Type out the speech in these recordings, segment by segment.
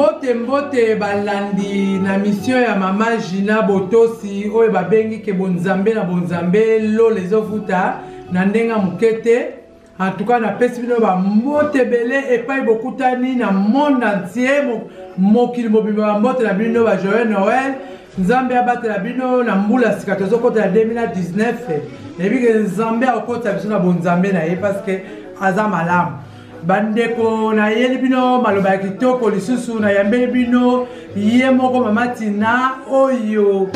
Mbote balandi na mission ya mama Gina Botosi oyo babengi ke bonzambe na bonzambe lo les ofuta na ndenga mukete. En tout cas na pesi bino ba mbote belé et pas bokutani na monde entier mokili mobimba mbote na bino ba joyeux Noël. Nzambe abate la bino na mbula sikatozo kota 2019 et puis que Nzambe akota biso na bonzambe na ye parce que aza malamu. Bandeko na yeli bino maloba kitoko lisusu na yambeli bino ye moko mama Tina oyo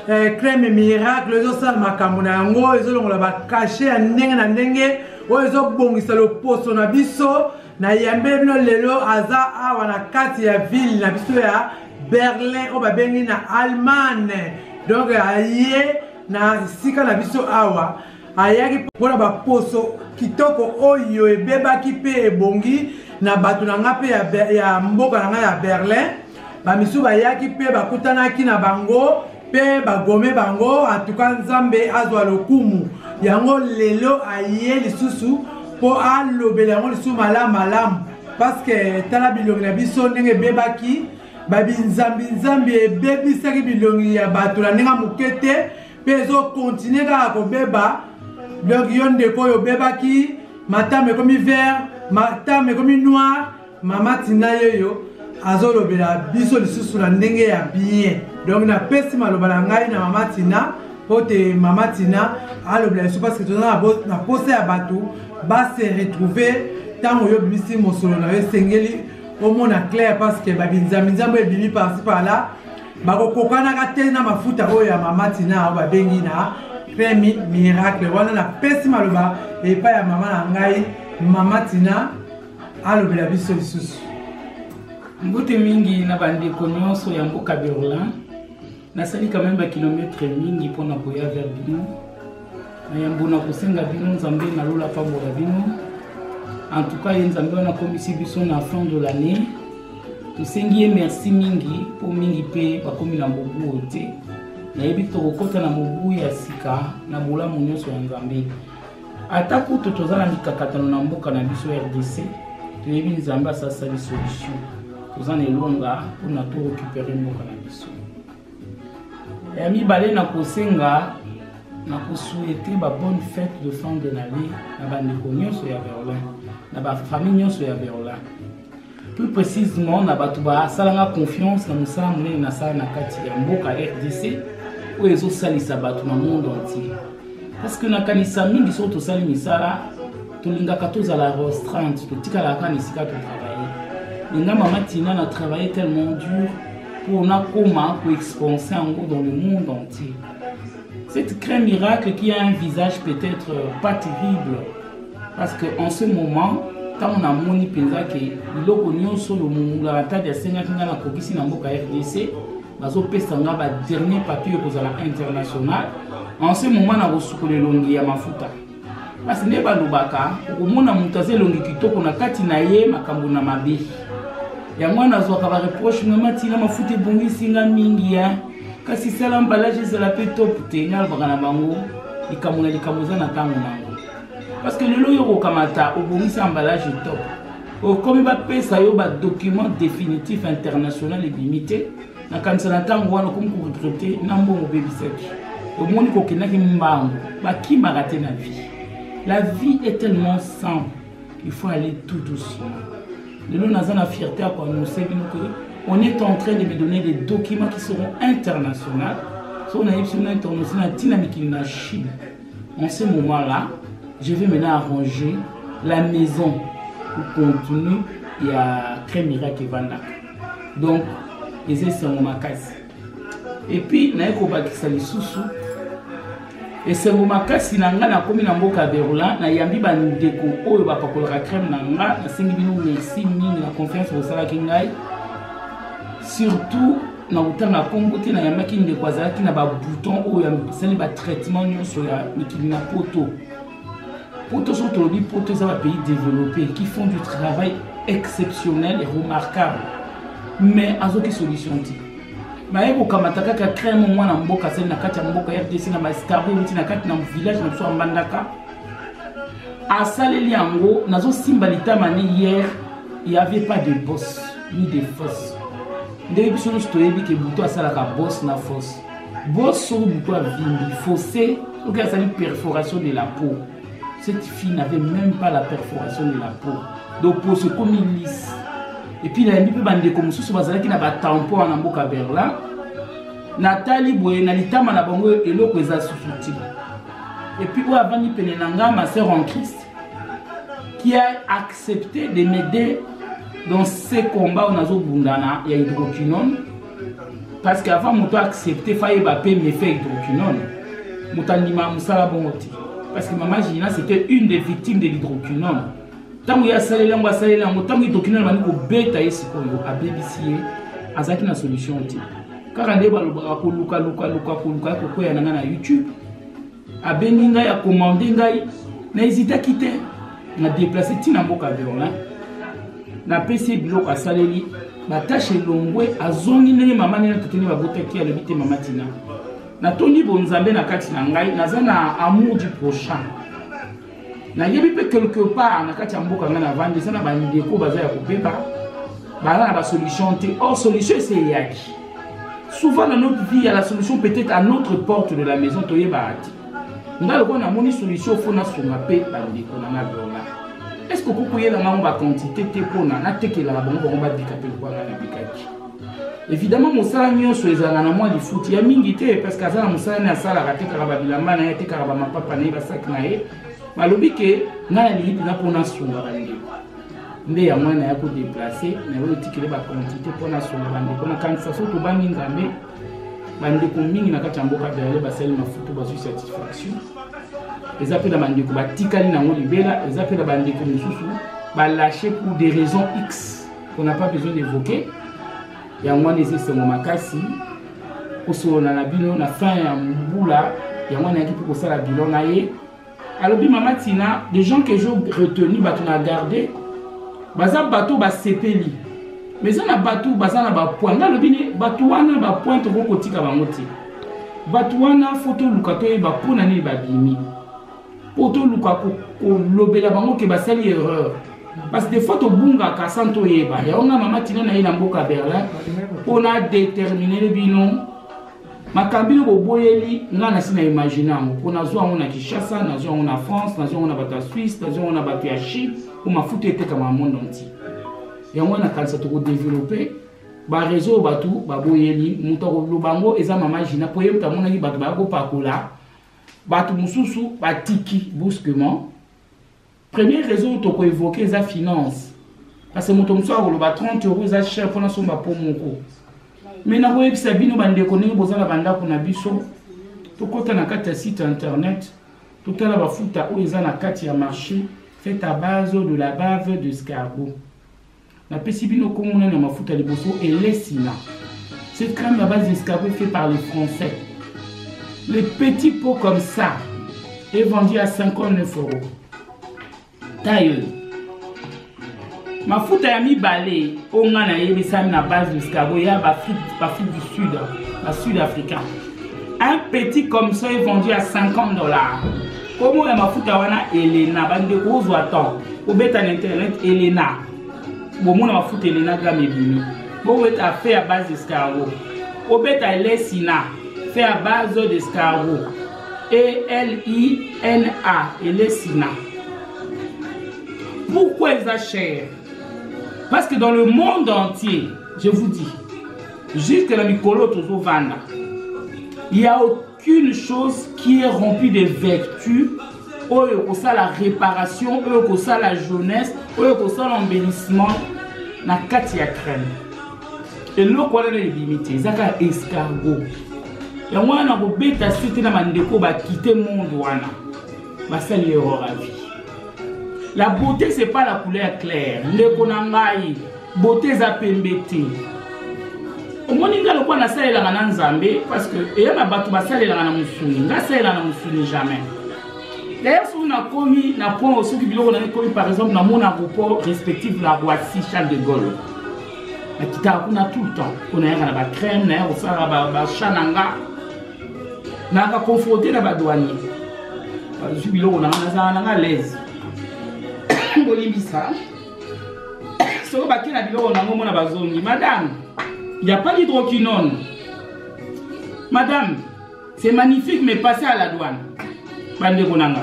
crème miracle zo sala makambo na yango ezolongola ba caché ya ndenge na ndenge oyo ezobongisa loposo na biso na yambeli bino lelo aza awa na kati ya ville na biso ya Berlin o babengi na Allemagne. Donc aye na sika na biso awa ayaki pona ba poso kitoko oyo ebebaki pe ebongi na bato na nga pe ya mboka na nga ya Berlin. Ba misu bayaki pe bakutanaki na bango pe bagome bango. En tout cas Nzambe azwa lokumu yango lelo aye lisusu po alobela yango lisusu malamu parce que tala bilongi na biso ndenge ebebaki babi nzambi ebebisaki bilongi ya bato na ndenge mokete pe ezokontinue kaka kobeba. Donc yonde ko yo bebaki matame komi vert matame komi noir mama Tina yoyo azolobela biso lisusu na ndenge ya bien. Donc na pesi maloba na ngai na mama Tina pote mama Tina alobela biso parce que tozana na pose ya bato ba se retrouver tango yo bisi mosolo na yo sengeli au monde clair parce que babi nzambe ebimi par-ci par-là bakokokana ka te na mafuta oyo ya mama Tina ba bengi na crème miracle wana na pesi maloba et pas ya mama na ngai mama Tina alobela biso lisusu. Mbote mingi na bandeko nyonso ya mboka Berlin nasali quand même ba kilomètre mingi pona koya vers bino na yambona kosenga bino Nzambe na lola pambola bino. En tout cas Nzambe na komisi biso na fin de l'année tosengi merci mingi pour mingi pe bakomi na mbobu ote na yebi tokokota na mobu ya sika na bolamu nyonso ya Nzambe ata kutu tozala mikakatano na mboka na biso RDC toyebi Nzambe asasali solution tozana elonga mpona to récupérer mboka na biso ya mibale na kosenga na kosouhaiter ba bonne fête de fin de l'année na bandeko nyonso ya Berlin na ba famille nyonso ya Berlin. Plus précisément na bato ba salanga confiance na musala munene na sala na kati ya mboka RDC ou ezo salisa bato na monde entier parce que na kanisa mingi so to sali misala to lingaka to zala restreinte to tikala kanisika to travailler. Linga mama Tina na travaillé tellement dur pour na koma pour expanser en gros dans le monde entier. Cette crème miracle qui a un visage peut-être pas terrible parce que en ce moment quand on a moni penza que biloko nyonso lo mungula tata ya senga kinga na kokisi na mboka RDC bazo pesa nga ba dernier papier pour la international. En ce moment na bosukule longi ya mafuta parce que ne balobaka okomona mutaze longi kitoko na kati na ye makambo na mabe ya mwana zo ka ba reproche mama Tina mafuta bongi singa mingi ya kasi sala emballage ezala pe top te ngal baka na bango likamuna likamuza na tango nango parce que lelo yo kamata obongisa emballage top o comme ba pesa yo ba document définitif international et limité na kanisa na tango wana comme ko recruter na mbongo baby set o moni ko kenaki mbango ba ki marate na vie. La vie est tellement simple il faut aller tout doucement. Lelo naza na fierté à annoncer que on est en train de me donner des documents qui seront internationaux. So na yipsi na international dynamique na Chine. En ce moment-là, je vais maintenant arranger la maison pour continuer et à crème miracle vanda. Donc, c'est mon casse. Et puis, na yeko bakisa lisusu. Et c'est mon casse nanga na komi na mboka Berlin na yambi ba ndeko oyo ba pakola crème nanga na sengi bino merci mingi na confiance au sala kingai. Surtout na utanga Congo te na yamaki ndeko azalaki na ba bouton oyo ya sali ba traitement nyonso ya mikili na poto. Poto sont aujourd'hui poto ça va pays développés qui font du travail exceptionnel et remarquable. Mais azoki solution ti. Maeko kamataka ka crème mwana mboka sali na kati ya mboka RDC na mascarbo uti na kati na village na so mbandaka. Asaleli yango nazo simba litamani hier il y avait pas de boss ni de fosses. ndenge biso nyonso toyebi ke butu asalaka bosse na fosse. Bosse soki butu avimbi fossé soki asali perforation de la peau. Cette fille n'avait même pas la perforation de la peau. Donc peau c'est comme lisse. Et puis nayebi mpe bandeko mosusu bazalaki na batampon wana mboka Berlin. Nathalie boye na litama na bango eloko eza susu ti. Et puis oyo avandi pene na nga ma sœur en Christ qui a accepté de m'aider dans ces combats où nazo bundana ya hydroquinone parce qu'avant moto accepté faille ba pe me fait hydroquinone mutandima musala bongoti parce que maman Gina c'était une des victimes de l'hydroquinone tango ya salela ngo tango hydroquinone bani ko beta esikoyo abebisiye azaki na solution ti kaka nde balobaka ko luka ko ya nanga na YouTube abengi ngai ya commander ngai na hésita quitter na déplacer tina mboka Berlin na PC biloko asaleli batashe longwe azongi ndenge mama nene toteni babotaki alobi te mama tina natondi bonzambe na kati na ngai naza na amour du prochain nayebi mpe quelque part na kati ya mboka ngai na vandi eza na bandeko baza ya kopepa baza na basolution te or solution ese eyaki souvent dans notre vie il y a la solution peut-être à notre porte de la maison toyebaka te ngai lokola namoni solution fo nasunga mpe bandeko na nga Berlin. Est-ce que vous pouvez la maman quantité te pona na tekela la bango ba bika pe kwa na bikaki. Évidemment mosala nyonso ezala na mwa lifuti ya mingi te parce que azala mosala na sala ka tekala ba bilamba na te kala ba mapapa na ba sak na ye. Malobi ke na li na pona sunga bandi. Nde ya mwana ya ko déplacer na yo tikele ba quantité pona sunga bandi kona kanisa so to bangi ngambe bandi ko mingi na kati mboka bele ba sel mafuto ba satisfaction. Les appels à bandeko batikali nango libela, les appels à bandeko mususu ba lâcher pour des raisons X qu'on n'a pas besoin d'évoquer. Ya mwana ese mo makasi ko na bino na fin ya mbula ya mwana yaki pour ça la bilan na ye. Alobi mama Tina, des gens que j'ai retenu ba tuna garder baza bato ba sepeli. Mais ça na bato baza na ba point. Alobi ni bato wana ba point to ko tika bango ti. Bato wana photo lukato e ba pona ni ba bimi. Poto luka ko lobela bango ke basali erreur parce que des fois to bunga ka santo yeba ya ona mama Tina na ina mboka Berlin on a déterminé le bino makambilo boboyeli nga na sina imaginer ngo pona zo on a Kinshasa na zo on a France na zo on a bata Suisse na zo on a bata ya Chine pour mafuta eteka ma monde entier ya ona kanisa to ko développer ba réseau batu baboyeli muto ko lobango eza mama Gina po yemta mona ki batu ba ko pakola Batu mususu batiki brusquement. Premier raison to ko évoquer za finance. Parce que moto mususu akoloba 30 € za cher pona somba po moko. Mais na web sabino bande koninga bozala banda kuna biso. To kota na kati ya site internet. Totala bafuta o eza na kati ya marché fait à base de la bave d'escargot. Na pesibino komona na mafuta liboso elesina. Cette crème à base d'escargot fait par les Français. Les petits pots comme ça est vendu à 59 €. Taille. Ma foute a mis balai. On a une na base d'escargot. Il y a l'Afrique du Sud, la Sud-Africain. Un petit comme ça est vendu à 50 $. Comment ma foute a Elena, bande rose ou attend. Au bête à l'internet, Elena. Bon, mon ma foute Elena gamme bimi. Bon, est à fait à base d'escargot. Au bête à Lessina. Fait à base d'escargot. ELINA, Elesina. Pourquoi ils achètent cher? Parce que dans le monde entier, je vous dis, jusque la Mikolo Tozo Vanda, il n'y a aucune chose qui est remplie de vertus. Ou ça la réparation, ou ça la jeunesse, ou ça l'embellissement, na katia crème. Et l'eau qu'on a limité, c'est un escargot. Et moi, on a bêta suite na mandeko ba quitter monde wana. Ba sali erreur à vie. La beauté c'est pas la couleur claire. Le konangai, beauté za pembete. Au moninga le kwa na sali la na nzambe parce que et na batu ba sali la na musuni. Nga sali la na musuni jamais. D'ailleurs, si on a commis, on a commis par exemple dans mon aéroport respectif la Roissy Charles de Gaulle. On a tout le temps. On a la crème, on a la chananga. On a confronté la douanier. Je suis on a l'aise. On a ça. Si on a on a madame, Il n'y a pas d'hydroquinone. Madame, c'est magnifique, mais passez à la douane. Bande Bonanga.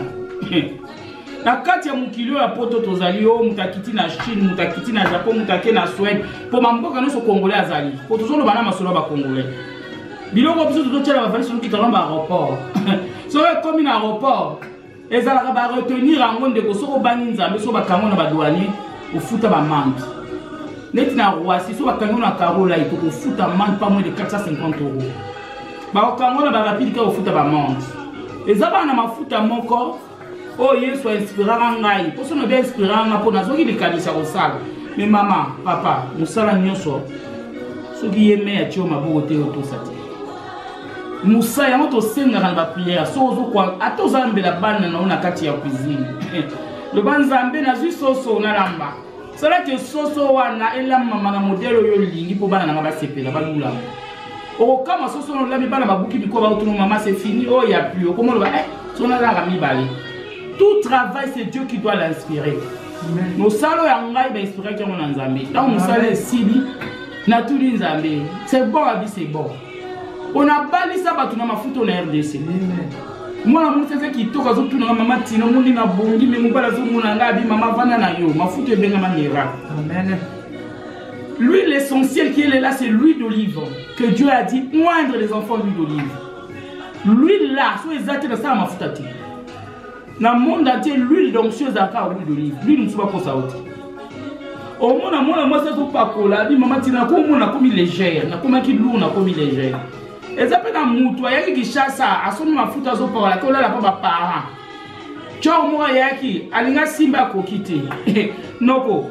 La carte ya mukilo ya poto tozali o mutakiti na Chine, mutakiti na Japon, mutake na Suède. Pour mamboka no so congolais azali. Pour toujours le bana masolo ba congolais. Biloko biso to tshela ba valise ki tolamba aéroport. So comme un aéroport, ezala ba retenir en de ko so bani nzambe so ba kango na ba douanier au futa ba mande. Net na Roissy so ba kango na Karola ito ko futa mande pas moins de 450 €. Ba kango na ba rapide ka au futa ba mande. Ezaba na mafuta moko. Oh, yes, soit inspirant ngai. Pour ça, on bien inspirant nga pour nazo ki likanisa au sala. Mais maman, papa, nous sala nyoso. Ce qui est meilleur, tu m'as beau te auto sati. Moussa ya moto senga na ba prière. So zo kwa ato zambe la bana na una kati ya cuisine. Le banzambe na zu soso na lamba. Sala te soso wana ela mama na modelo yo lingi po bana na ba sepela ba lula. O kama soso no la mi bana ba buki biko ba auto maman c'est fini. Oh, il y a plus. Comment le ba so na la mi bali. Tout travail, c'est Dieu qui doit l'inspirer. Nos salons sont inspirés comme on Nzambe. Dans mon salon Sibi, na tout Nzambe. C'est bon, la vie c'est bon. On a bali ça, bah tu n'as ma foutu en RDC. Moi, la moune c'est qui toque à tout na maman tino, mon na bongi, mais mon père a tout mon angabi, maman vana na yo, ma foutu est bien ma mira. Amen. L'huile essentielle qui est là, c'est l'huile d'olive. Que Dieu a dit, moindre les enfants l'huile d'olive. L'huile là, soit exacte dans ça, ma foutu. Dans le monde entier, l'huile d'onctueuse à l'huile d'olive. L'huile ne soit pas pour ça. Au monde, moi, ça ne pas cola. Maman, tu n'as pas comme légère. Tu n'as pas comme légère. Et ça peut être un mouton. Il y a qui chasse à son ma fout à son par la cola, la pas parent. Tu as au moins qui a simba kokité. Noko.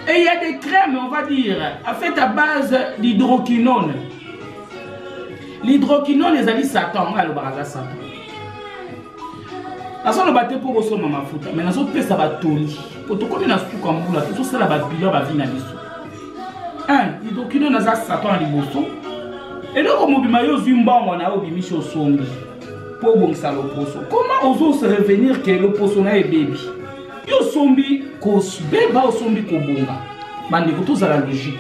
Et il y a des crèmes, on va dire, faites à base d'hydroquinone. L'hydroquinone, les amis, Satan. Le baraza Satan. Naso no bate pour resoma mafuta mais naso pesa ba toli poto komi na suka mbula to sala ba bilo ba vina biso hydroquinone naza Satan liboso et donc mobima yo zimbango na obimisho sombi pour bongisa le poso. Comment oso se revenir que le poso na e baby yo sombi ko beba o sombi ko bonga bandi ko tous à la logique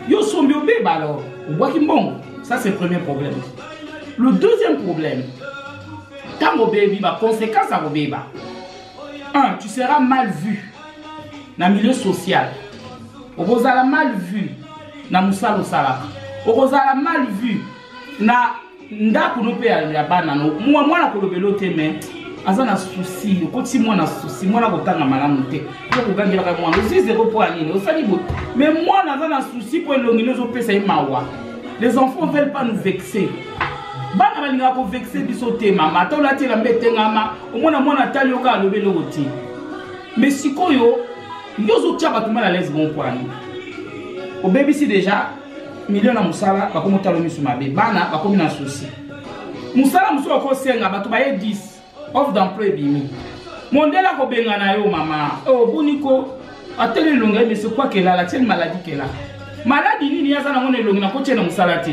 yo sombi o beba alors on voit qu'il bon. Ça c'est le premier problème. Le deuxième problème, quand mon bébé va conséquence à mon bébé, tu seras mal vu dans le milieu social. On va mal vu dans le musala osala. On va mal vu na ndako no pe ya bana no. Moi na kolobelo te mais azana souci, koti moi na souci, moi na kotanga malamu te. Yo ko gangela ka moi, c'est 0 point nini, osali bo. Mais moi na azana souci pour elongino zo pesa mawa. Les enfants ne veulent pas nous vexer. Bana balinga ko vexer biso te mama to la tela mbete ngama omona mona tali oka lobelo oti mais sikoyo yozo tchaba tout mal à l'aise bon kwani au bébé si déjà million na musala ba ko motalo misu mabe bana ba ko mina souci musala muso ko senga ba to ba 10 offre d'emploi bimi mondela ko benga na yo mama oh boniko ateli longa mais c'est quoi qu'elle a la telle maladie qu'elle a maladie nini yaza na ngone longa na ko tchena musala te.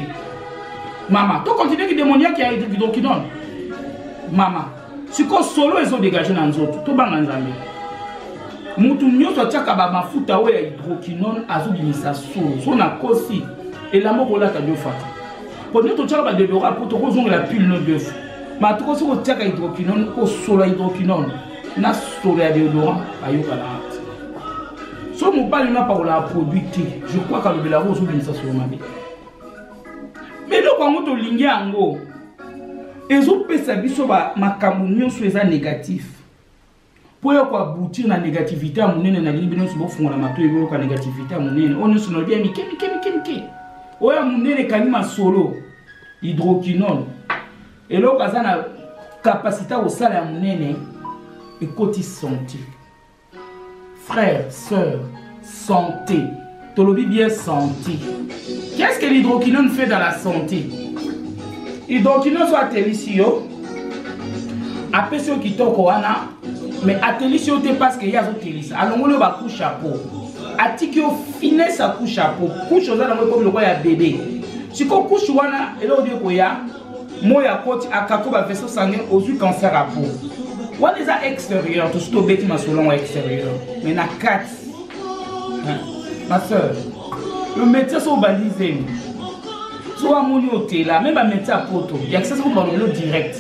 Maman, tu continues qui démoniaque qui a hydroquinone. Maman, si tu solo ils ont dégagé dans les autres, tu vas dans les amis. Moutou nyoso tchaka ba mafuta we ya hydroquinone azobimisa so na kosi et la moko la ta diofa. Pour nous to tchaka ba déodorant pour to kozonga la pile no bœuf. Ma to koso tchaka hydroquinone ko solo hydroquinone na solo ya déodorant ayoka la. So mo pas na pa la produit, je crois que le belaro azobimisa so mabe. Mais donc, quand on lingue ango, ils ont fait ça biso ba makambo nyonso eza négatif. Pour quoi aboutir na négativité à monene na libino so bofunga na mato ebo ka négativité à monene. On se no bien mike. Oya monene kanima solo hydroquinone. Et là kaza na capacité au sala ya monene et côté santé. Frères, sœurs, santé. Tolobi bien santé. Qu'est-ce que l'hydroquinone fait dans la santé? L'hydroquinone soit télisio, après ce qui toque wana, mais à télisio parce qu'il y a d'autres télis. Alors on va coucher chapeau. À tiki au finesse à couche chapeau. Couche aux amis comme le roi ya bébé. Si on couche wana, et là on dit qu'il y a moi ya côté à kako ba vaisseau sanguin aux yeux cancer à peau. On est à extérieur, tout ce que bêtement selon extérieur. Mais na 4. Ma soeur, le médecin sont balisés. soit mon hôtel là, même à mettre à poto, il y a que ça qu'on parle de direct.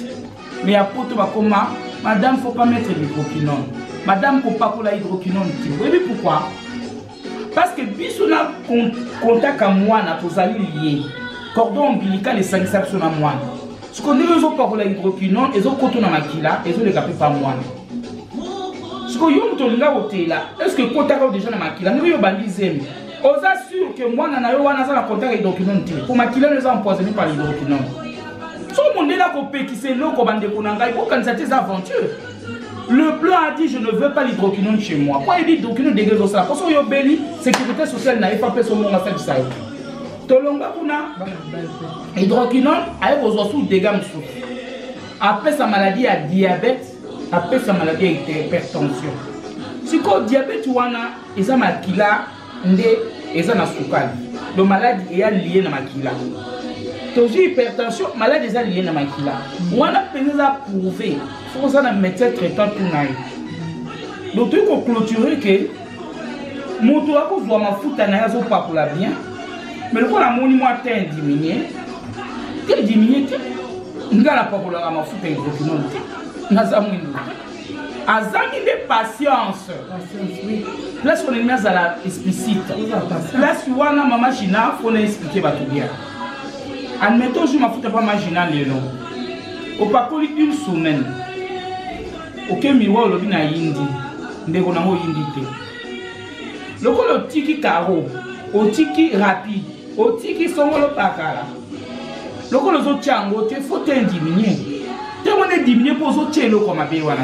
Mais à poto, comment madame, faut pas mettre l'hydroquinone. Madame, faut pas pour la hydroquinone. Vous voyez pourquoi? Parce que si on a contact à moi, on a lié. Cordon ombilical et sanguin sur la moine. Ce qu'on dit, ils ont pas pour la hydroquinone, ils ont coton à maquila, ils ont les capés par moine. Ce qu'on y a hôtel là, est-ce que contact déjà dans maquila? Nous y bandisé. On assure que moi, on a contact avec l'hydroquinone. Pour maquila, nous sommes empoisonnés par l'hydroquinone. Si on est là pour pétisser l'eau, pour organiser des aventures. Le plan a dit je ne veux pas l'hydroquinone chez moi. Pourquoi il dit l'hydroquinone dégage ça? Parce que la sécurité sociale n'a pas fait son nom à faire ça. Tolonga kuna hydroquinone a besoin de dégâts sous. Après sa maladie à diabète, après sa maladie à hypertension. Si le diabète wana eza makila nde eza na sukali. Le maladie est lié na makila. Toujours hypertension, maladie est liée na makila. Wana penza prouver. Faut ça na médecin traitant tout naï. Donc tu peux clôturer que mon tour a besoin ma fouta na yazo pas pour la bien. Mais le coup la moni moi t'es diminué. T'es diminué t'es. Ngala pas pour la ma fouta hydroquinone t'es. Naza mwindu. Azangi de patience. Oui. Place on est mis à la explicite. Place wana mama Gina faut expliquer ba tout bien. Admettons je m'en fous pas Gina les noms. Au parcours une semaine. Ok, miroir le bin à Indi, ndeko nango Indi te. Le col tiki caro, au tiki rapide, au tiki songolo pakala. Le col aux autres chango, te faut diminuer. Te on est diminué pour aux autres chelo comme abe wana.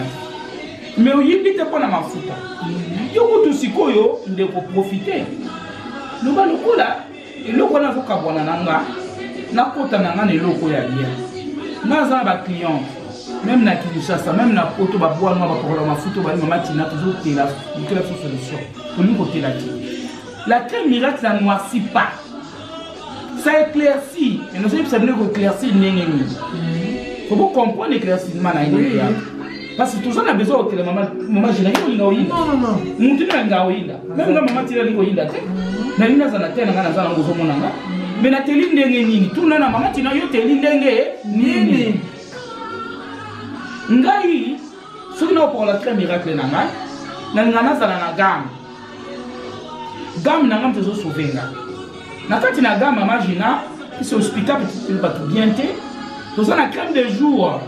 Mais au Indi te pas na mafuta. Yoko tu sikoyo ndeko profiter. Le ba le col là, et le col na zo kabwana nanga, na kota nanga ne loko ya bien. Na za ba client. Même na Kinshasa, même na Poto, ba bois noir pour la photo, ba maman Tina toujours la solution. Pour nous côté la crème miracle ça noircit pas. Ça éclaircit. Et nous savons ça veut éclaircir n'engeni. Faut vous comprendre l'éclaircissement na ina. Parce que toujours on a besoin de maman Gina yo inga. Non. Mutu na inga oinda. Même na maman Tina lingo inda te. Na ina za na tena ngana za ngozo monanga. Mais na teli ndenge tout na maman Tina yo teli ndenge nini. Ngai, ce qui n'a pas la crème miracle nanga, nanga za na gamme. Gamme nanga mtezo souvenga. Na kati na gamme mama Gina, c'est hospital pour pas tout bien té. To ça na crème de jour.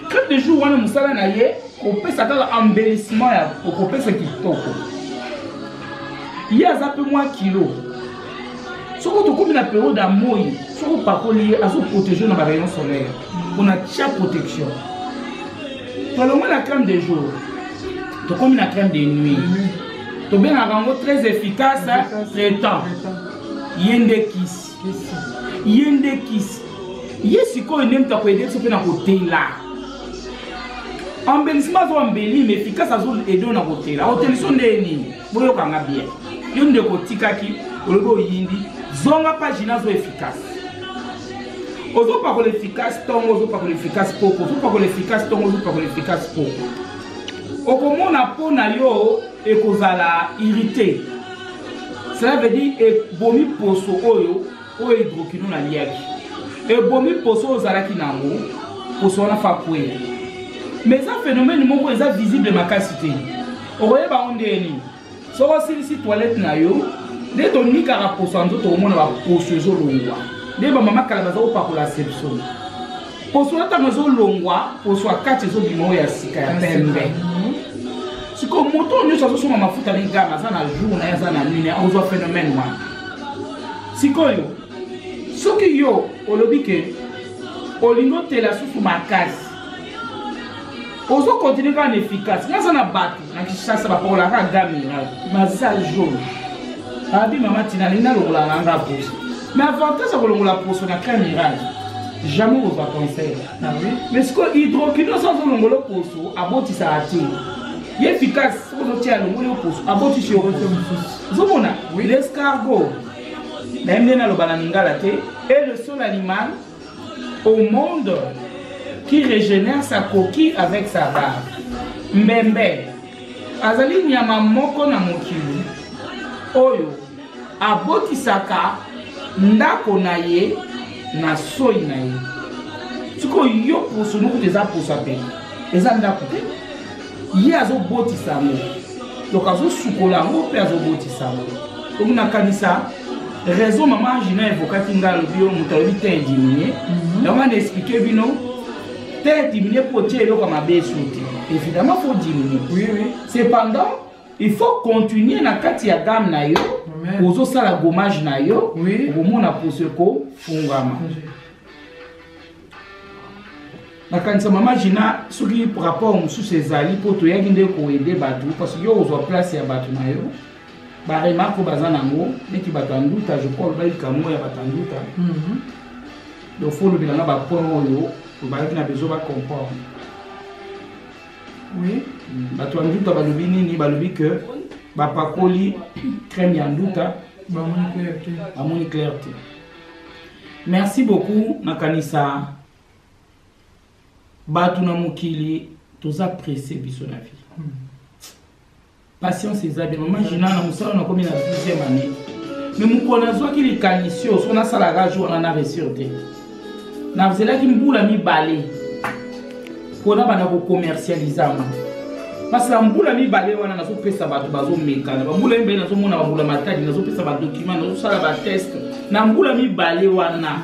Crème de jour wana musala na ye, ko pesa kala embellissement ya ko pesa kitoko. Ya za peu moins kilo. Soko to komi na période à moi, soko pas collier à se protéger dans la rayon solaire. On a chaque protection. Tu as la crème de jour, tu as comme la crème de nuit. Tu as bien un très efficace, traitant. Yende kiss. Yende kiss. Yes, quoi, il n'aime pas aider, c'est un côté là. Embellissement, c'est embelli, mais efficace, c'est aider dans côté là. Hôtel sont des lignes. Vous voyez, on a bien. Une de côté kaki, on le voit yindi. Zonga pagina, c'est efficace. Ozo pas l'efficace ton, ozo pas l'efficace poco, ozo pas l'efficace ton, ozo pas l'efficace poco. Okomo na po na yo e kozala irrité. Cela veut dire e bomi poso oyo o hydroquinone na liaki. E bomi poso ozalaki nango poso na fa kwe. Mais ça phénomène moko eza visible makasité. Oye ba ondeni. So si toilette na yo, de ton ni kara poso nzoto omona ba poso zo longwa. Deba mama kalabaza opa pour la sepso. Pour soit ta maison longwa, pour soit 4 zo bimo ya sika ya pembe. Siko moto nyo sazo soma mafuta ni gama za na jour na za na nuit na ozo phénomène wa. Siko yo. Soki yo olobi ke olingo tela susu makasi. Ozo continue kan efficace. Na za na batu na kishasa ba pour la gami na massage jaune. Abi mama Tina lina lokola nganga poso. Mais avantage c'est que la potion na crème miracle. Jamais vous va conseiller. Mais ce que hydroquinone sans le poso aboti ça attire. Il est efficace pour le tiers le poso aboti sur le Zomona, oui l'escargot. Même dans le bananingala est le seul animal au monde qui régénère sa coquille avec sa barbe. Mbembe. Azali nyama moko na mokili. Oyo aboti saka ndako na ye na soi na ye siko yo pusu nuku teza pusa pe eza ndako te ye azobotisa yango donc azosukola yango mpe azobotisa yango donc nakanisa raison mama Gina evokaki nga alobi yo moto alobi te diminue yango na explike bino te diminue po tie eloko ya mabe esu te évidemment faut diminuer cependant il faut continuer na kati ya gamme na yo ozosala gommage na yo okomona poso ekofungama nakanisa mama Gina soki rapport mosusu ezali mpo toyaki nde koede bato parce que yo ozwa place ya bato na yo baremarque baza nango neti bato ya nduta je crois bayikango ya bato ya nduta donc fo olobelanga bapoint oyo bayaki na besoin bacomprendre bato ya nduta balobi nini balobi ke bapakoli crème ya nduta bamoni clair te. Merci beaucoup nakanisa bato na mokili toza pressé biso na vie patience eza bien mama Gina na mosala na komi na 12e année mais mokolo nazwaki likanisi oyo so nasalaka jour wana na resur te nazelaki mbula mibale mpona banda kokommercialize yango parce na mbula mibale wana nazopesa bato bazomekana bambula mibale nazomona bambula matadi nazopesa badocument nazosala bateste na mbula mibale wana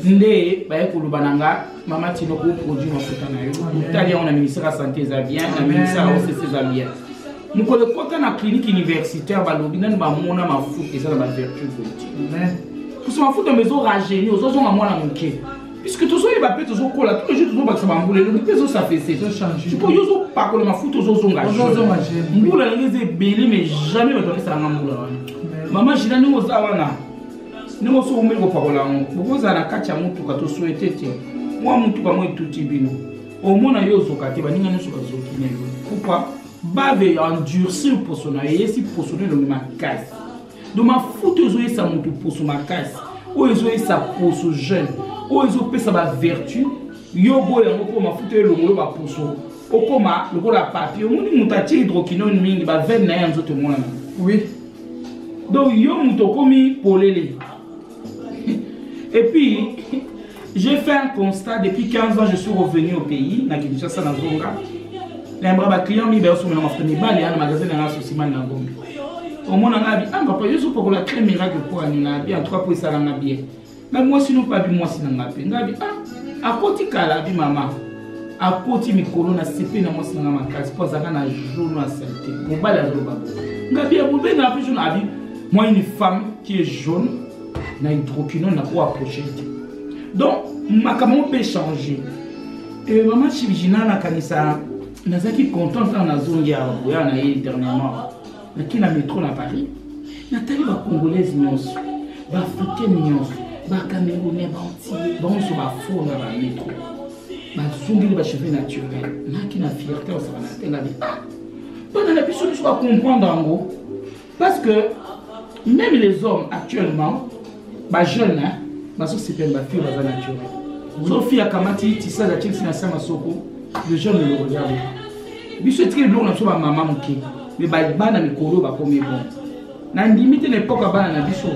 nde baye koloba na nga mama tino koproduit mafuta na yo tali yango na ministère ya santé eza bien na ministère ya OCC eza bien mokolo kota na clinique universitaire balobi nani bamona mafuta eza na bavertu politique puso mafuta mezo rajeuni ozozonga mwana moke puisque tozoyeba mpe tozokola tous les jours tozobakisa bambula elongi mpe ezosafese po yo ozopakola mafuta ozozonga mbula yango eza ebele mais jamais bato bapesalanga mbula wana mama Gina ndenge oza wana ndenge oso omeli kopakola yango bokozala na kati ya motuka tosuete te mwa motuka mo etuti bino omona yo ozoka te baninga nyonso bazoki na yo pourquoi bave endurcir poso na ye yesi poso na elongi makasi donc mafuta ezoyesa motu poso makasi oyo ezoyesa poso jeune oyo ezopesa bavertu yo boya yango mpo mafuta elongolo baposo okoma lokola papier omoni moto atie hydroquinone mingi bavene na ye ya nzoto emonana donc yo moto okomi polele et puis j'ai fait un constat depuis 15 ans je suis revenu au pays na Kinshasa na zonga na mbra client mi ba somela mafuta ni bali ana magasin na sosima na ngombe omona ngabi papa yo sopo la crème miracle pour aninga bien 3 pour ça na bien na moi sinon pas bi moi sinon ngapi ngabi akoti kala bi mama akoti mikolo na sepe na moi sinon makasi pour ça na jaune na santé mon bali a roba ngabi ya bobe na plus jaune abi moi une femme qui est jaune na hydroquinone na pour approcher donc ma comment peut changer et maman Gina na kanisa nazaki contente na zongi ya boya na ye dernièrement na kina métro na Paris natali ba congolaise nyonso ba africaine nyonso ba camerounais ba antilles ba onso ba fo na ba métro ba zongi ba cheveux naturels na kina fierté ça na tenga bi pendant la biso tu vas comprendre en parce que même les hommes actuellement ba jeunes hein ba so c'est ba fille ba naturel Sophie akamati tisa za Chelsea na sama soko les jeunes le regardent biso très blanc na so ba maman moké mais bana mikolo ba komi bon na limite l'époque bana na biso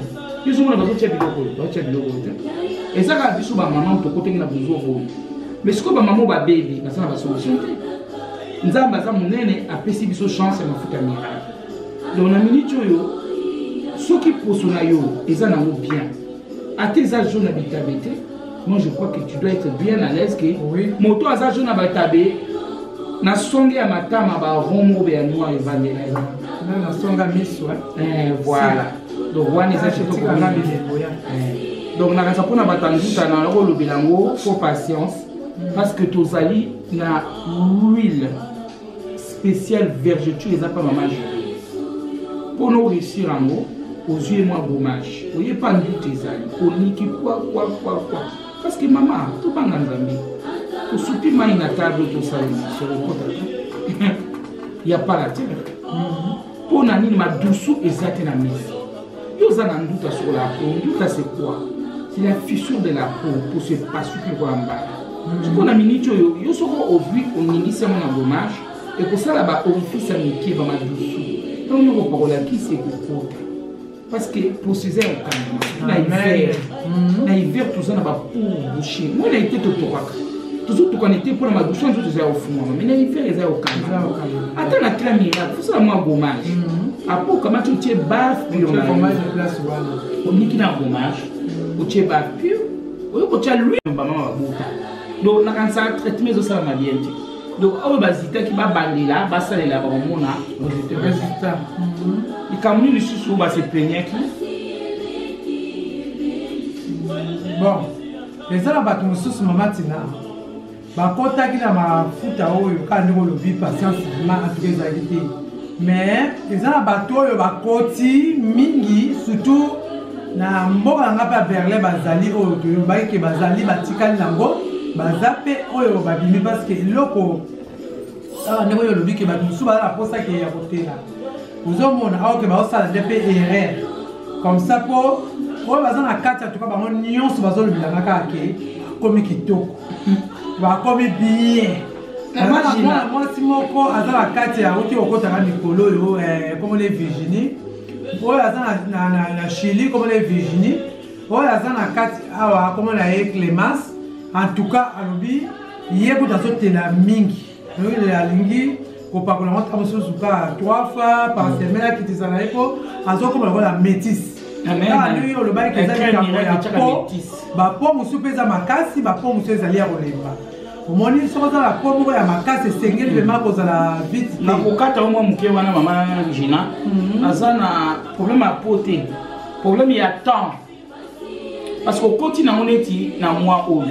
biso mona bazo tia biloko te ezaka biso ba maman to kotenga na buzo mais siko ba maman ba baby na sana ba solution te nzamba za munene apesi biso chance ya mafuta miracle donc na minute oyo soki poso na yo eza na bien à tes âges na bitabete moi je crois que tu dois être bien à l'aise que moto aza jona batabe na songe ya matama ba romo be ya noir evangela na songa miso voilà donc wana eza chito ko na donc na kasa pona batanduta na ko lobelango pour patience parce que tozali na huile spéciale vergeture eza pas maman pour nous réussir en haut aux yeux moi gommage oye pas ndute ezali koniki quoi parce que maman tout banga nzambi au soupi mai na table tout ça sur le côté il y a pas la terre pour nani ma douceur exacte na mise yo za na nduta sur la peau nduta c'est quoi c'est la fissure de la peau pour se passer pour en bas pour na minute yo soko ovu oningisa na gommage et pour ça là-bas orifice à mi pied ba ma douceur donc yo ko la qui c'est pour parce que pour ces heures quand même na hiver tout ça na ba pour boucher moi na été toujours tout connecté pour ma bouche tout ça au fond mais na hiver les au calme attends na crème miracle ça moi gommage après comment tu tiens baf puis gommage de place voilà on dit qu'il a gommage au tiens baf puis au tiens lui maman bota donc na kan ça traitement de ça ma bien donc au basita qui va bandela ba salela ba mona résultat il camini le sous ba se peigner qui bon les ala ba tu sous mama tina ba kota ki na mafuta oyo ka ndeko lobi patience ma ateza été mais les ala ba to yo ba koti mingi surtout na mboka nga pa Berlin bazali oyo to yo ba ke bazali batikali nango bazape oyo babimi parce que loko ndeko yo lobi ke ba musu ba la posa ke ya kotela uzomona awo ke ba osala ndepe erreur comme ça pour oyo baza na kati ya tuka bango nyonso bazolobelanga kaka ke bakomi kitoko bakomi bien mwasi moko aza na kati ya uti okotaka mikolo oyo komona Virginie oyo aza na Chili komona Virginie oyo aza na kati awa komona ye Clémence en tout cas alobi ye kuta azotela mingi alingi kopakola ngo ta mosusu ka 3 fois par semaine akitizana ye po azokoma lokola métisse lui le bail que ça po musu peza makasi ba po musu ezali ya kolemba omoni soko za la po moko ya makasi sengeli vraiment koza la vite na kokata au muke wana mama Gina azana problème à poter problème ya temps parce que continue na oneti na moi oyo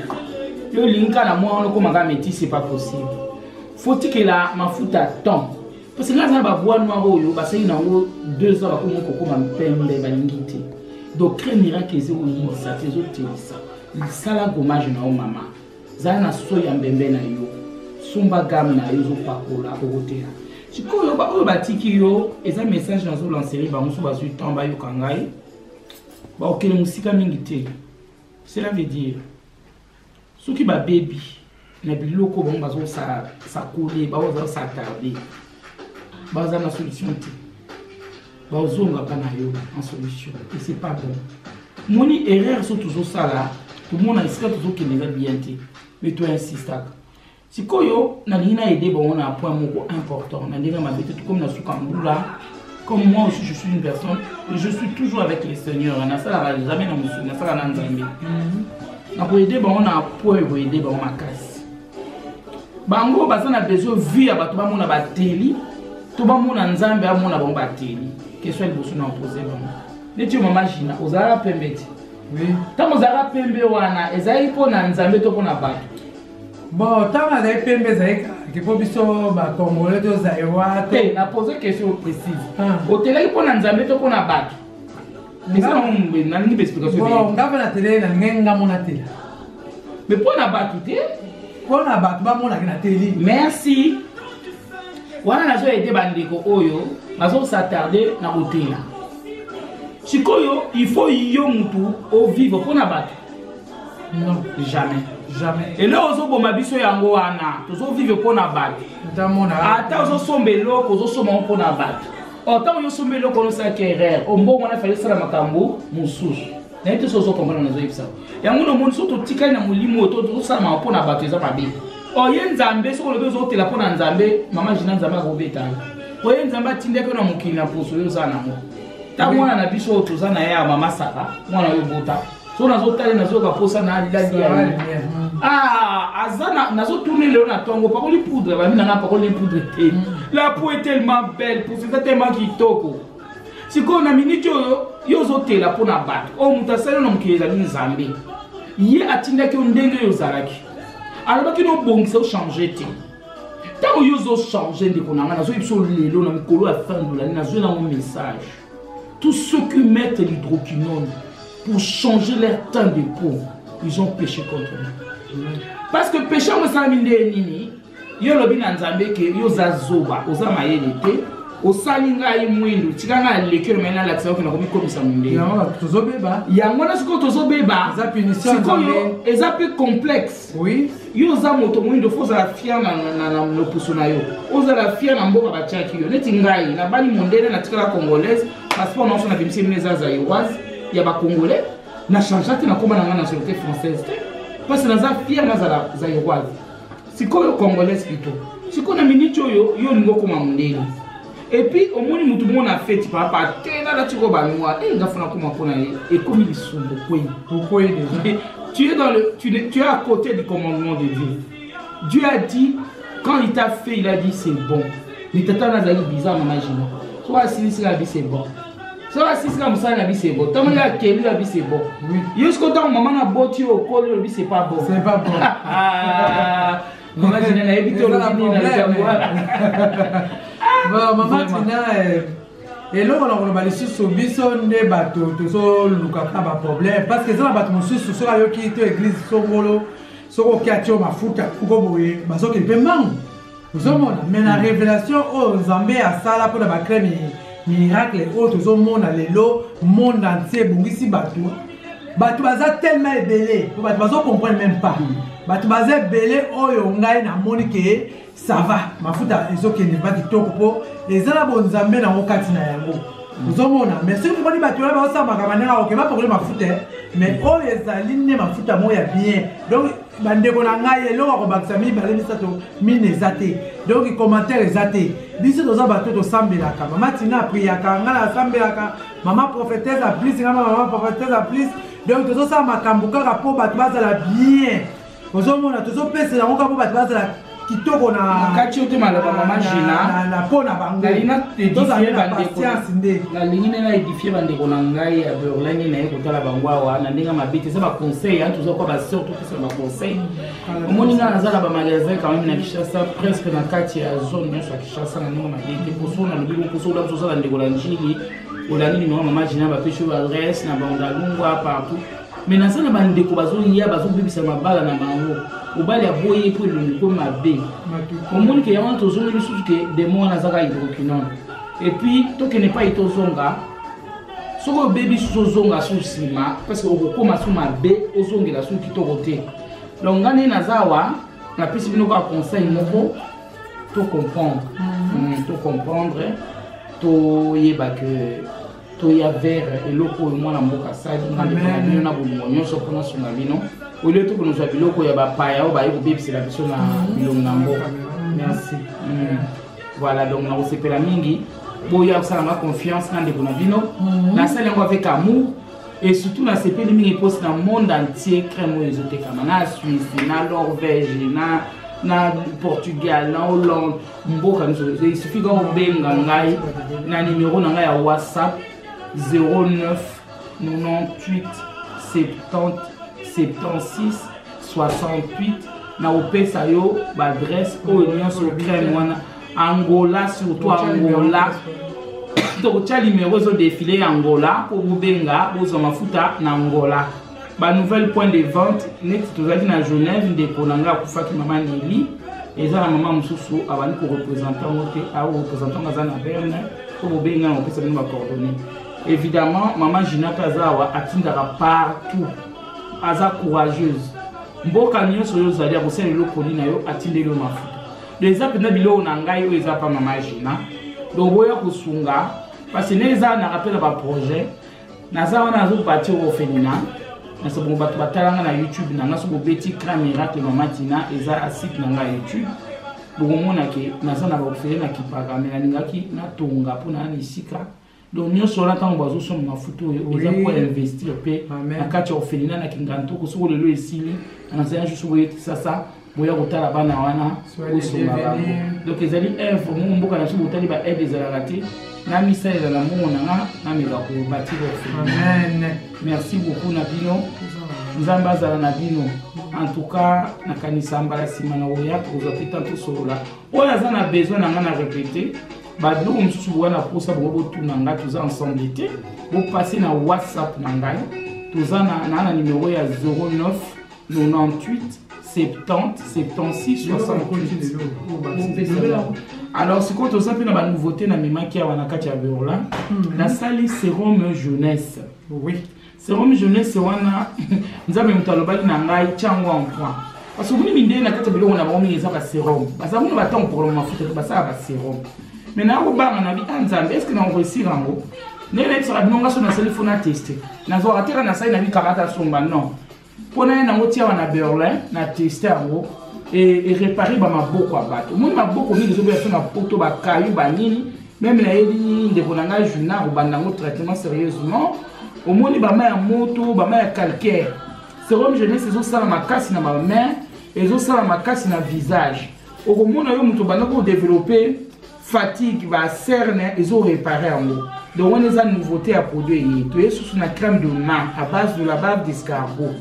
le linka na moi on comme métis c'est pas possible faut-il que la mafuta temps parce que là ça va boire noir oyo ba c'est na 2 heures ko moko ko mpembe balingiti donc crème miracle ezeko yisa tezo telisa sala gommage na o mama za na soya mbembe na yo sumba gam na yo zo pakola okotela sikoyo ba oyo batiki yo eza message na zo lancer ba musu ba su tamba yo kangai ba okele musika mingi te cela veut dire soki ba baby na biloko bon bazo sa coller ba ozo sa tarder baza na solution te bazonga kana yo en solution et c'est pas bon moni erreur sont toujours ça là tout le monde a essayé toujours qu'il n'est bien te mais toi insiste si koyo na lina aider bon on a un point moko important na ndinga mabete tout comme na sukambula comme moi aussi je suis une personne et je suis toujours avec les seigneurs na ça la jamais na musu na ça na nzambe na ko aider bon on a un point pour aider bon makasi bango baza na besoin vie ya bato ba mona ba teli to ba mona nzambe amona bon ba teli question liboso na poser bango neti mama Gina ozala pembeti oui tamo ozala pembe wana ezali pona nzambe to pona bato bon tamo ezali pembe ezali ke po biso ba congolais to zaewa te na poser question précise otelaki pona nzambe to pona bato eza na nini explication bon ngava na tele na ngenga mona tele mais pona bato te pona bato ba mona na tele merci wana nazo aider bandeko oyo bazo s'attarder na hôtel. Sikoyo, il faut yo mutu au vivre pour na bato. Non, jamais. Jamais. Et là ozo bo mabiso yango wana, tozo vivre pour na bato. Ata ozo sombelo, ozo somba pour na bato. Ota yo sombelo ko sa kerrer, o mbo mona fallait sala makambo mususu. Na ite sozo comprendre na zo yipsa. Yango no monde soto tikali na mulimo to sala ma pour na bato eza mabe. Oye nzambe soko le bezo tela pour na nzambe, mama Gina nzambe ko beta. Oye nzambe tindeke na mukili na poso yo za nango. Ta mwana na biso toza na ya mama Sara, mwana yo bota. So nazo tale nazo ka posa na alilali ya. Azana nazo tourner le na tongo pa ko li poudre, ba mina na pa ko li poudre te. La peau est tellement belle, pour c'est tellement kitoko. Siko na minute yo zo tela pona bat. O mutasala no mukeza ni nzambe. Ye atindaki ndenge yo zalaki. Alors que nous bongisa changer te. Tant yo zo changer de konanga nazo ipso lelo na mikolo à fin de l'année nazo na un message. Tous ceux qui mettent l'hydroquinone pour changer leur teint de peau, ils ont péché contre nous. Parce que péché, moi, ça m'a dit, yo lobi na nzambe ke yo zazoba, oza mayele te, osalinga imwindu, tikanga lekero mena laksa ko na komi komisa munde. Yango tozobeba. Yango na siko tozobeba. Za punition nzambe. Eza pe complexe. Oui. Yo za moto mwindo faut za fier na lopuso na yo. Oza la fier na mboka bachaki yo. Neti ngai na bani mondele na tikala congolaise. passeport non, on a fait mes zaïroises, il y a des Congolais, na changé na komba na nationalité française. Parce que naza fier na zaïroise. Si quoi Congolais plutôt. Si qu'on a minute yo ngo koma mundeni. Et puis au moins mutu mo na fête papa tena la tiko ba noa et ngafuna koma pona et comme il sombo pourquoi tu es dans le tu es à côté du commandement de Dieu. Dieu a dit quand il t'a fait, il a dit c'est bon. Il t'attend à aller bizarre maman Gina. Soit si la vie c'est bon. Soit si la moussa la vie c'est bon. Tant qu'il y a Kelly la vie c'est bon. Oui. Jusqu'au temps maman a botté au col la vie c'est pas bon. C'est pas bon. Maman Gina a évité le Maman Tina et là on va laisser sur bison des bateaux tout ça Lucas pas problème parce que ça bateau monsieur sur ça yo qui était église Songolo soko kiatio mafuta kuko boye basoki pe mangu uzomona mais la révélation aux Zambé à sala pour ba créer miracle autres uzomona lelo monde entier bungisi bateau baza tellement ébélé bazo comprendre même pas bato baza ébélé oyo ngai na moni ke ça va mafuta ezoki ne ba kitoko po ezala bon Zambé na okati na yango uzomona mais si vous bato là ba osama kamanera okema pour le mafuta mais oyo ezali ne mafuta moya bien donc bandeko na ngai eloko ko bakisa mi balé misato mine ezate donc commentaire ezate biso toza bato to sambelaka mama Tina priaka ngala sambelaka mama prophétesse a plus mama prophétesse a plus donc tozo sa makambo kaka po bato bazala bien ozomona tozo pesa na ngoko po bato bazala kitoko na kati te malaba mama Gina na pona bango ina toza na patience nde la ligne na édifier bandeko na ngai ya Berlin na ekotala bango awa na ndinga mabite ça ba conseil hein tozo ko ba surtout ça ba conseil omoninga nazala ba magasin quand même na Kinshasa presque na kati ya zone nyonso ya Kinshasa na ndinga mabite poso na lobiko poso la tozo la ndeko la njili olani ni mama Gina ba pecho adresse na bandalungwa partout mais na sana bandeko bazolia bazobibisa mabala na bango obali aboye pour le ko mabe au monde que yama tozonga lisusu ke démon nazaka hydroquinone et puis to que n'est pas itozonga soko baby sozonga susima parce que okoma su mabe ozongela su kitoko te donc ngane nazawa na pisi bino ka conseil moko to comprendre to yeba que to ya vers eloko mwana mboka sali ngane na bolingo nyonso pona sunga bino au lieu de nous appeler au Yabapaya, au Baïbou, c'est la mission à Bilonambo. Merci. Voilà, donc nous avons la mingi. Boya, ça m'a confiance dans les bonavino. La salle avec amour. Et surtout, la CP, les poste dans le monde entier, crème exotique, na Suisse, na Norvège, na Portugal, na Hollande. Il suffit qu'on bengangai, na numéro na WhatsApp 09 98 70 76 68 na opesa yo ba adresse oignon sur crème Angola surtout Angola donc tu numéro zo défilé Angola pour bubenga bozo mafuta na Angola ba nouvelle point de vente net tozali na Genève ndeko nanga kufaki mama Nili eza na mama mususu abani ko représentant moté a représentant ngazana Berne pour bubenga na opesa bino ba coordonnées évidemment maman Gina Kazawa atindaka partout aza courageuse mboka nyonso yo zali akosala eloko nini na yo atindeli yo mafuta eza mpena biloko na ngai oyo eza pa mama Gina donc boya kosunga parce que neza na rappel ba projet naza wana azobati orphelinat naso bongo bato batalanga na YouTube na naso bobeti Grand Miracle mama Tina eza asite na ngai YouTube bokomona ke naza na orphelinat na kipaka me nalingaki natonga mpona na esika donc nous sommes là quand on va sur ma photo ils ont pour investir pe na kati orphelinat na kinganto ko soko lelo esili na nzela juste boye ça boya kotala bana wana osonga donc ezali info mo mboka na subo tali ba aide des alaraté na misa eza na mona na meka ko bâtir orphelinat. Amen. Merci beaucoup na bino nzamba azala na bino en tout cas na kanisa mbala simana oya ko zapita to solola oya za na besoin na ngana répéter badlo msusu wana posa bobo tunanga tuza ensemble été vous passez na WhatsApp nangai tuza na numéro ya 09 98 70 76 68. Alors ce qu'on tuza pe na ba nouveauté na memaki ya wana kati ya Berlin la salle sérum jeunesse. Oui, sérum jeunesse wana nzabe mutalobaki na ngai chango en point parce que vous minde na kati biloko na baomi eza ba sérum parce que vous batons pour le mafuta ba ça ba sérum. Maintenant, on va est-ce que nous réussir en haut? ndenge ça bino ngaso na seli fona tester nazo atera na sai na bi karata somba non pona na ngotia wana Berlin na tester yango et réparer ba maboko abato mo maboko ni zo be na poto ba kayu ba nini même na yeli ndeko na nga juna ko banda ngo traitement sérieusement au moni ba ma ya moto ba ma ya calcaire sérum jeunesse zo sala makasi na ba main et zo sala makasi na visage au mona yo muto banda ko développer fatigue ba cerne et zo réparer yango. Donc on a une nouveauté à produire. Tu es sous une crème de main à base de la bave d'escargot.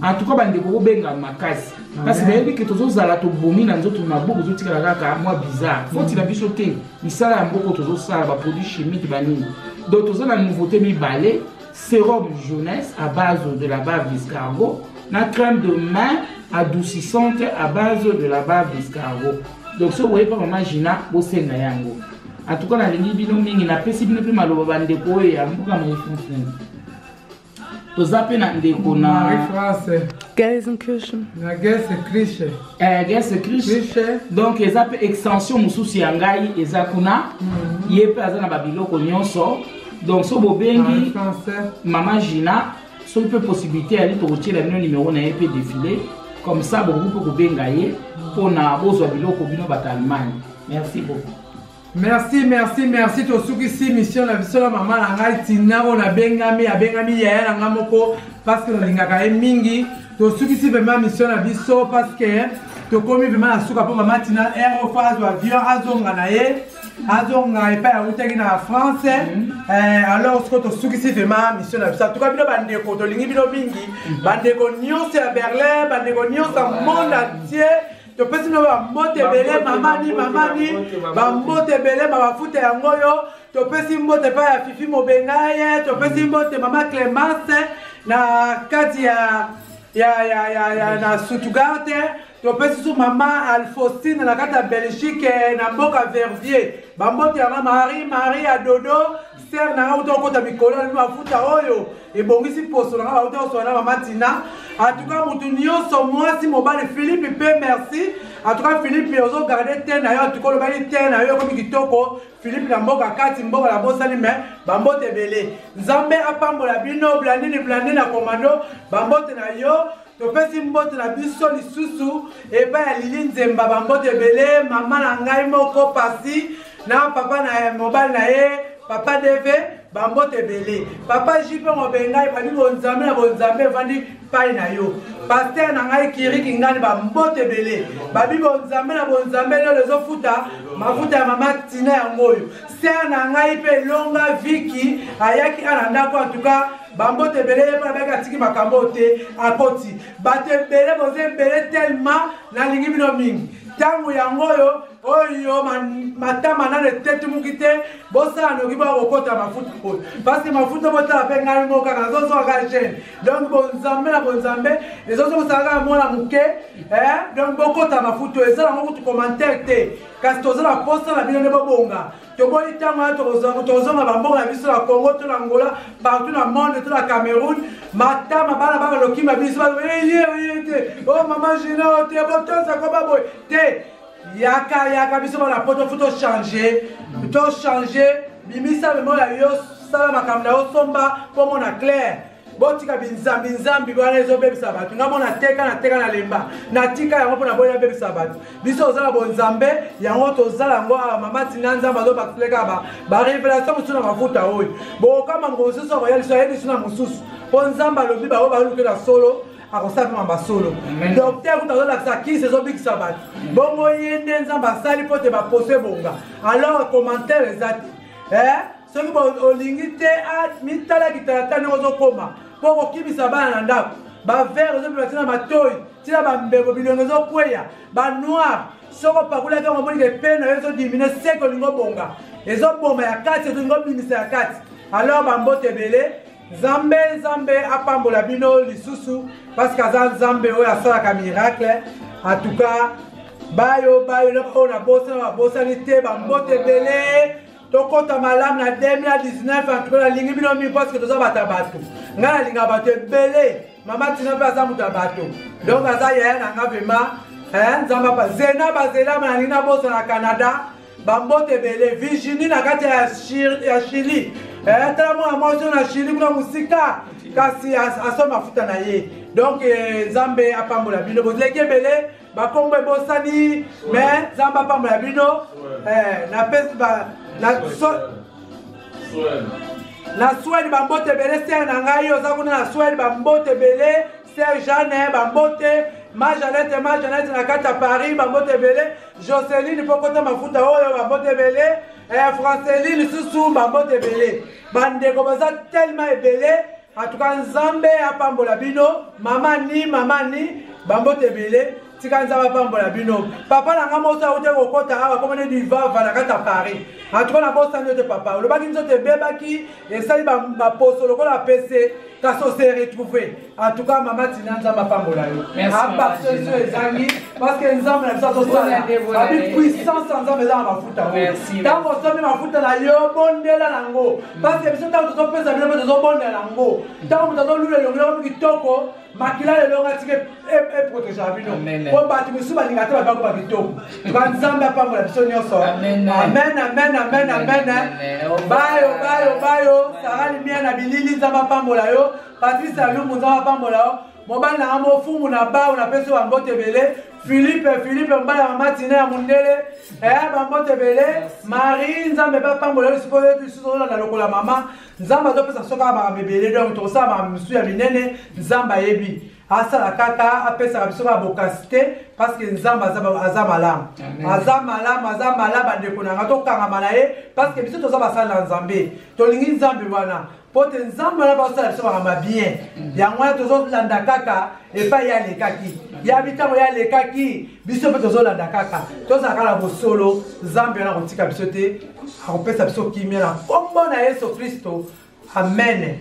En tout cas, on a benga makasi. Parce que que tous les ala to bomi na nzoto na beaucoup zoti kala ka moi bizarre. Faut il a bichoté. Il sala un beaucoup tous ça ba produit chimique banini. Donc tous la nouveauté mi balai, sérum jeunesse à base de la bave d'escargot, la crème de main adoucissante à base de la bave d'escargot. Donc ça vous voyez pas imaginer au senga yango. En tout cas, na lingi bino mingi na pesi bino pe maloba bandeko ya mbuka mo ifunfun. To zape na ndeko na France. Gelsenkirchen. Na Gelsenkirchen. Gelsenkirchen. Donc ezape extension mususu ya ngai ezakuna. Yepe azana babiloko nyonso. Donc so bobengi Maman Gina, so peut possibilité aller to retirer le numéro na yepe défilé comme ça beaucoup pour benga ye pour na bozo biloko bino bata Allemagne. Merci beaucoup. Merci to suki si mission la biso la maman na ngai tina on a bengami ya na ngamoko parce que na lingaka mingi to suki si vraiment mission la biso parce que to komi vraiment na suka po maman tina air phase avion azonga na ye azonga epa ya utaki na France alors ce que to suki si vraiment mission la biso to ka bino bande ko to lingi bino mingi bande ko nyonso ya Berlin bande ko nyonso monde entier. Tu peux dire que tu mamani, bamote belé, bafuta yangoyo. Tu peux dire que tu Fifi Mobengaye, tu peux dire que maman Clémence, na kati ya na Stuttgart. Tu peux dire maman Alfostine, na kati ya Belgique, na Mboka Verviers. Bamote ya Marie à Dodo, sœur na auto kota mikolo na bafuta oyo. Et bon ici pour cela, on va aussi maman Tina. En tout cas, Moutounio, son moi, si mon bal Philippe, merci. En tout cas, Philippe, il a gardé ten ailleurs, tu connais le ten ailleurs comme Kitoko. Philippe, la mboka kati, mboka la bossa ni mais, bambote belé. Nzambe apambo la bino, blandi na commando, bambote na yo. Tu peux si mbote na biso lisusu, et ben Lili Nzemba, bambote belé, maman na ngai moko pasi, na papa na mobile na ye, papa deve. Bambote belé. Papa jipe mobenga ibani bonzambe na bonzambe vandi pai na yo. Pasteur na ngai kiri kingani bambote belé. Babi bonzambe na bonzambe no lezo futa, mafuta ya mama Tina ya ngoyo. Sœur na ngai pe longa Viki ayaki ananda ko en tout cas bambote belé pa beka tiki makambo te akoti. Bate belé boze belé tellement na lingi bino mingi. Tangu ya ngoyo oyo matama na tete mukite bosa no kiba okota mafuta ko parce que mafuta bota pe ngai mo kaka zozo ka chaîne donc bonzambe les autres sanga mona muke donc bokota mafuta ezala ngo tu commentaire te kasi tozala posta na bino ne bonga to boli tama tozonga bambonga biso la Congo to na Angola partout dans le monde to la Cameroun matama bana lokima biso oh maman Gina te botosa ko baboy te Yaka biso na poto photo changer bimisa memo ya yo sala makamna yo somba po mona clair botika binzambi bwana ezo bebisa batu ngamona teka na lemba na tika yango pona boya bebisa batu biso ozala bonzambe yango tozala ngo mama Tina Nzamba zo bakleka ba révélation musuna mafuta oyo bo kama ngosusu ko yali so yedi suna mususu po Nzamba lobi ba luke na solo akosaka mamba solo docteur utazola sa ki sezo big sabat bongo yende Nzamba sali pote ba poser bonga alors commentaire ezati soki olingi te mitala kitala nyonso koma poko kibisa bana na ndako ba vert ozo bibatina matoi tina ba mbebo bilongo ezo kweya ba noir soko pakula ka moni ke pena ezo dimine seko lingo bonga ezo bomba ya kati ezo lingo bimisa ya kati alors ba mbote belé Nzambe apambola bino lisusu parce que Nzambe oyo asalaka miracle en tout cas bayo na bosa ni te ba mbote belé tokota malamu na 2019 en tout cas lingi bino mi parce que toza bata bato ngana linga bato belé mama Tina pe aza muta bato donc aza yaya na nga vraiment Nzamba pa zena bazela na linga bosa na Canada ba mbote belé Virginie na kati ya Chili tala mwana mwasi na shili kuna musika kasi aso mafuta na ye donc nzambe apambola bino bozalaki ebele bakombo ebosani mais nzambe apambola bino na pesi na Suède bambote ebele ser na ngai oza kuna na Suède bambote ebele ser Jeanne bambote Majanette na kati ya Paris bambote ebele Joseline mpo kota mafuta oyo bambote ebele Franceline susu bambote ebele bandeko baza tellement ebele en tout cas nzambe apambola bino mama ni bambote ebele tika nzambe apambola bino papa na nga mosa ute kokota awa komone divava na kati ya Paris en tout cas na bosani ote papa olobaki nzoto ebebaki esali baposo lokola pese kasi ose retrouvé en tout cas mama tina nzambe apambola yo abasoso ezangi parce que nzambe na biso azosala abi puissance ya nzambe eza na mafuta oyo ntango osombi mafuta na yo bondela nango parce que biso ntango tozopesa bino mpe tozobondela nango ntango moto azolula elongi loko mikitoko makila lelongo atike eprotegea bino po bato mosusu balinga te babako bakitoko tuka nzambe apambola biso nyonso amen bayo sara limia na bilili nzambe apambola yo patrice alumbu nzambe apambola yo mobali na nga mofungu na bao na pesi bambote ebele Philippe mbala ya mama tina ya mundele bambote ebele Marie nzambe bapambola yo sikoyo lisusu na lokola mama nzambe azopesa soka makambo ebele donc tokosala makambo misusu ya minene nzambe ayebi asala kaka apesaka biso baboka te parce que nzambe aza malamu bandeko na nga tokangama na ye parce que biso toza basala na nzambe tolingi nzambe wana po te nzambe wana basala biso makambo bien yango wana tozolanda kaka epai ye alekaki yabi ntango ye alekaki biso mpe tozolanda kaka tozala kaka na bosolo nzambe wana kotika biso te akopesa biso kimia na kombo na yesu kristo amen.